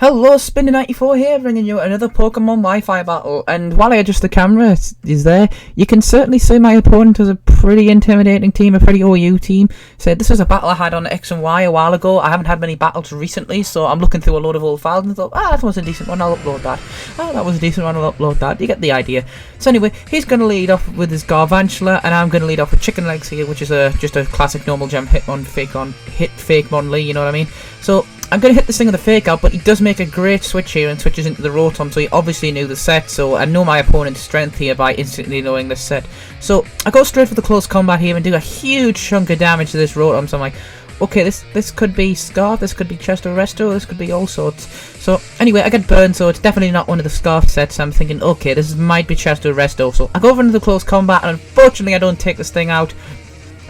Hello, Spinner94 here, bringing you another Pokémon Wi-Fi battle, and while I adjust the camera is there, you can certainly see my opponent has a pretty intimidating team, a pretty OU team. So this was a battle I had on X and Y a while ago. I haven't had many battles recently, so I'm looking through a load of old files and thought, that was a decent one, I'll upload that. That was a decent one, I'll upload that. You get the idea. So anyway, he's going to lead off with his Garvantula, and I'm going to lead off with Chicken Legs here, which is just a classic normal gem hit Fakemon, you know what I mean? So I'm going to hit this thing with a fake out, but he does make a great switch here and switches into the Rotom, so he obviously knew the set, so I know my opponent's strength here by instantly knowing this set. So I go straight for the close combat here and do a huge chunk of damage to this Rotom, so I'm like, okay, this could be Scarf, this could be Chesto Resto, this could be all sorts. So anyway, I get burned, so it's definitely not one of the Scarf sets. I'm thinking, okay, this might be Chesto Resto, so I go over into the close combat, and unfortunately I don't take this thing out,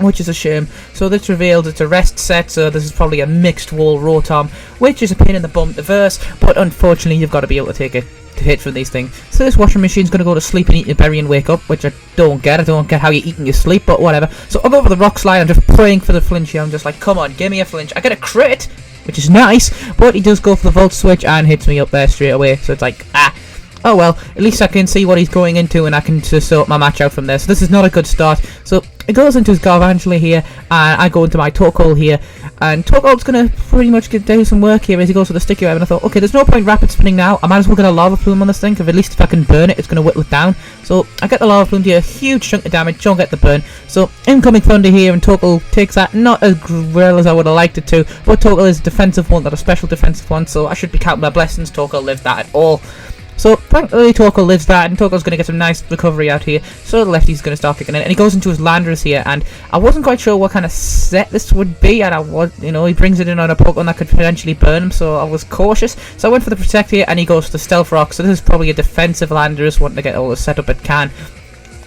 which is a shame. So this reveals it's a rest set, so this is probably a mixed wall Rotom, which is a pain in the bum to verse, but unfortunately you've got to be able to take it to hit from these things. So this washing machine's going to go to sleep and eat your berry and wake up, which I don't get how you eat in your sleep, but whatever. So I'll go over the rock slide. I'm just praying for the flinch here. I'm just like, come on, give me a flinch. I get a crit, which is nice, but he does go for the volt switch and hits me up there straight away, so it's like, oh well, at least I can see what he's going into and I can just sort my match out from there. So this is not a good start. So it goes into his Garvantula here, and I go into my Torkoal here, and Torkoal's going to pretty much do some work here as he goes for the sticky web, and I thought, okay, there's no point rapid spinning now, I might as well get a lava plume on this thing, because at least if I can burn it, it's going to whittle it down. So I get the lava plume, do a huge chunk of damage, don't get the burn. So incoming thunder here, and Torkoal takes that, not as well as I would have liked it to, but Torkoal is a defensive one, not a special defensive one, so I should be counting my blessings. Torkoal lived that at all. So thankfully Torkoal lives that, and Torkoal's going to get some nice recovery out here, so the lefty's going to start kicking in, and he goes into his Landorus here, and I wasn't quite sure what kind of set this would be, and he brings it in on a Pokemon that could potentially burn him, so I was cautious. So I went for the Protect here, and he goes for the Stealth Rock, so this is probably a defensive Landorus wanting to get all the setup it can.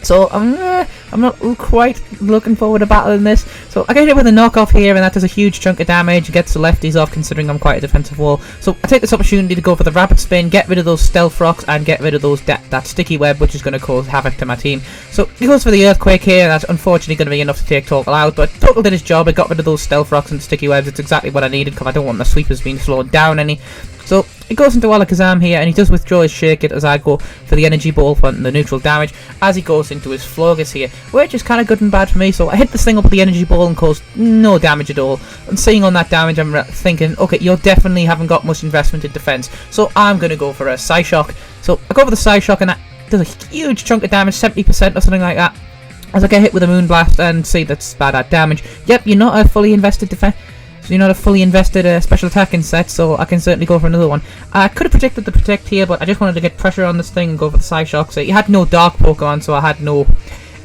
So I'm not quite looking forward to battling this. So I get hit with a knockoff here, and that does a huge chunk of damage. It gets the lefties off, considering I'm quite a defensive wall. So I take this opportunity to go for the rapid spin, get rid of those stealth rocks, and get rid of those that sticky web, which is going to cause havoc to my team. So he goes for the earthquake here, and that's unfortunately going to be enough to take Torkoal out. But Torkoal did his job. It got rid of those stealth rocks and sticky webs. It's exactly what I needed, because I don't want the sweepers being slowed down any. So he goes into Alakazam here, and he does withdraw his Shake It as I go for the Energy Ball for the neutral damage, as he goes into his Florges here, which is kind of good and bad for me. So I hit this thing up with the Energy Ball and caused no damage at all. And seeing on that damage, I'm thinking, okay, you definitely haven't got much investment in defense, so I'm going to go for a Psyshock. So I go for the Psyshock, and that does a huge chunk of damage, 70% or something like that, as I get hit with a Moonblast, and see that's bad at damage. Yep, you're not a fully invested defense. So you're not a fully invested special attacking set, so I can certainly go for another one. I could have predicted the Protect here, but I just wanted to get pressure on this thing and go for the Psyshock. So he had no Dark Pokemon, so I had no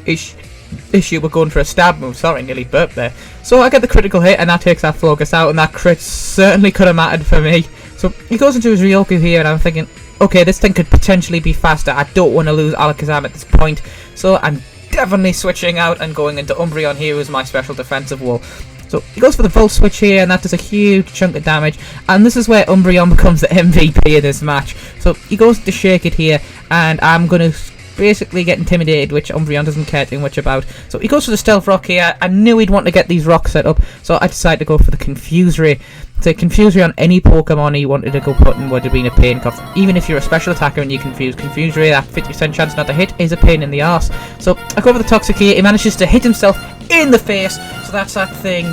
issue with going for a stab move. Sorry, nearly burped there. So I get the critical hit, and that takes that Florges out, and that crit certainly could have mattered for me. So he goes into his Ryoku here, and I'm thinking, okay, this thing could potentially be faster. I don't want to lose Alakazam at this point, so I'm definitely switching out and going into Umbreon here as my special defensive wall. So he goes for the Volt Switch here, and that does a huge chunk of damage, and this is where Umbreon becomes the MVP of this match. So he goes to Shake It here, and I'm going to basically get intimidated, which Umbreon doesn't care too much about. So he goes for the Stealth Rock here. I knew he'd want to get these rocks set up, so I decided to go for the Confuse Ray. So Confuse Ray on any Pokemon he wanted to go putting would have been a pain, because even if you're a special attacker and you Confuse Ray, that 50% chance not to hit is a pain in the arse. So I go for the Toxic here. He manages to hit himself in the face, so that's that thing,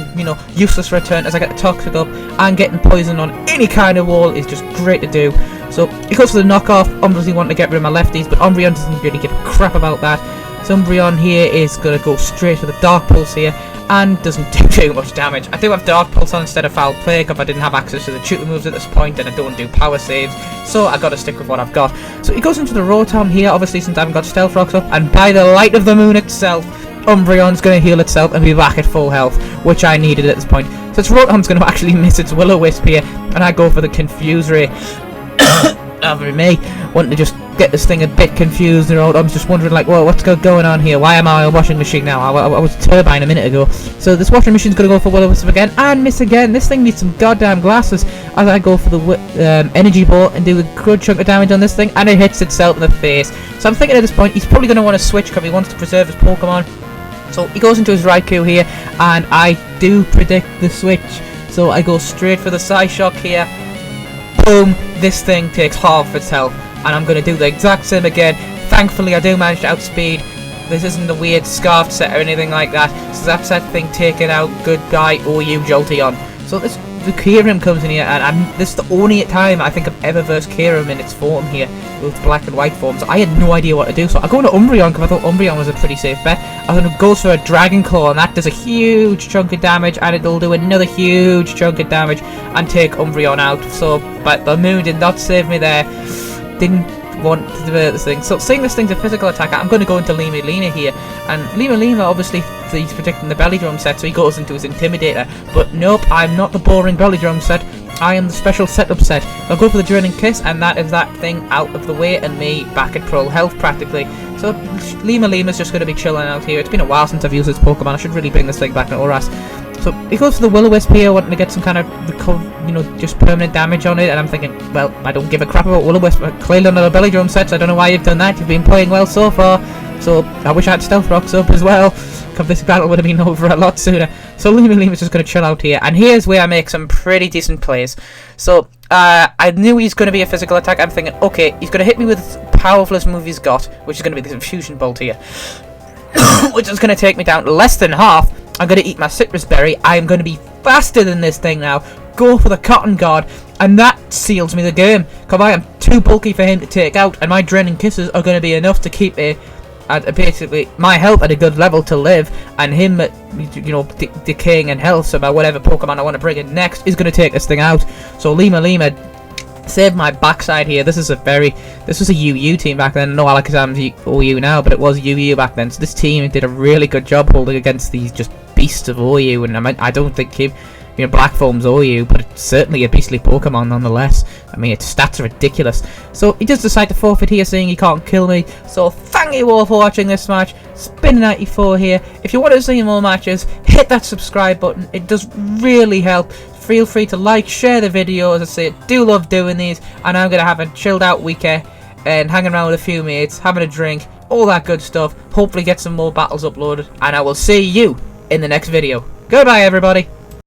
useless return as I get the Toxic up, and getting poison on any kind of wall is just great to do. So he goes for the knockoff. Umbreon wanting to get rid of my lefties, but Umbreon doesn't really give a crap about that. So Umbreon here is going to go straight for the Dark Pulse here, and doesn't do too much damage. I do have Dark Pulse on instead of Foul Play, if I didn't have access to the tutor moves at this point, and I don't do power saves, so I got to stick with what I've got. So he goes into the Rotom here, obviously since I haven't got Stealth Rocks up, and by the light of the moon itself, Umbreon's going to heal itself and be back at full health, which I needed at this point. So its Rotom's going to actually miss its Will-O-Wisp here, and I go for the Confuse Ray. Over me, wanting to just get this thing a bit confused, and I'm just wondering, like, well, what's going on here? Why am I a washing machine now? I was a turbine a minute ago. So this washing machine's going to go for Will-O-Wisp again, and miss again. This thing needs some goddamn glasses, as I go for the Energy Ball and do a good chunk of damage on this thing, and it hits itself in the face. So I'm thinking at this point, he's probably going to want to switch, because he wants to preserve his Pokemon. So he goes into his Raikou here, and I do predict the switch. So I go straight for the Psyshock here. boom, this thing takes half its health. And I'm going to do the exact same again. Thankfully, I do manage to outspeed. This isn't a weird scarf set or anything like that. This is that set thing taken out good guy OU Jolteon. So the Kyurem comes in here, and this is the only time I think I've ever versed Kyurem in its form here, with black and white forms. I had no idea what to do, so I go into Umbreon because I thought Umbreon was a pretty safe bet. I was going to go for a Dragon Claw, and that does a huge chunk of damage, and it'll do another huge chunk of damage and take Umbreon out. So, but the moon did not save me there. Didn't want to divert this thing. So seeing this thing's a physical attacker, I'm going to go into Lima here, and Lima obviously he's predicting the belly drum set, so he goes into his Intimidator, but nope, I'm not the boring belly drum set, I am the special setup set. I'll go for the Draining Kiss, and that is that thing out of the way and me back at full health practically. So Lima's just going to be chilling out here. It's been a while since I've used this Pokemon, I should really bring this thing back to Oras. So he goes for the Will-O-Wisp here, wanting to get some kind of just permanent damage on it, and I'm thinking, well, I don't give a crap about Will-O-Wisp. Clearly another belly drum set, so I don't know why you've done that. You've been playing well so far, so I wish I had Stealth Rocks up as well. This battle would have been over a lot sooner. So Lima's just going to chill out here, and here's where I make some pretty decent plays. So I knew he's going to be a physical attack. I'm thinking, okay, he's going to hit me with the powerfulest move he's got, which is going to be this Infusion Bolt here, which is going to take me down to less than half. I'm going to eat my Citrus Berry. I'm going to be faster than this thing now. Go for the Cotton Guard, and that seals me the game. Because I am too bulky for him to take out, and my Draining Kisses are going to be enough to keep basically my health at a good level to live, and him at decaying in health. So by whatever Pokemon I want to bring in next is going to take this thing out. So Lima saved my backside here. This was a UU team back then. No Alakazam's OU now, but it was UU back then. So this team did a really good job holding against these just beasts of OU, and I don't think Black Foam's OU, but it's certainly a beastly Pokemon nonetheless. I mean, its stats are ridiculous. So he does decide to forfeit here, saying he can't kill me. So thank you all for watching this match. Spin94 here. If you want to see more matches, hit that subscribe button. It does really help. Feel free to like, share the video. As I say, do love doing these, and I'm going to have a chilled out weekend and hanging around with a few mates, having a drink, all that good stuff. Hopefully get some more battles uploaded, and I will see you in the next video. Goodbye, everybody.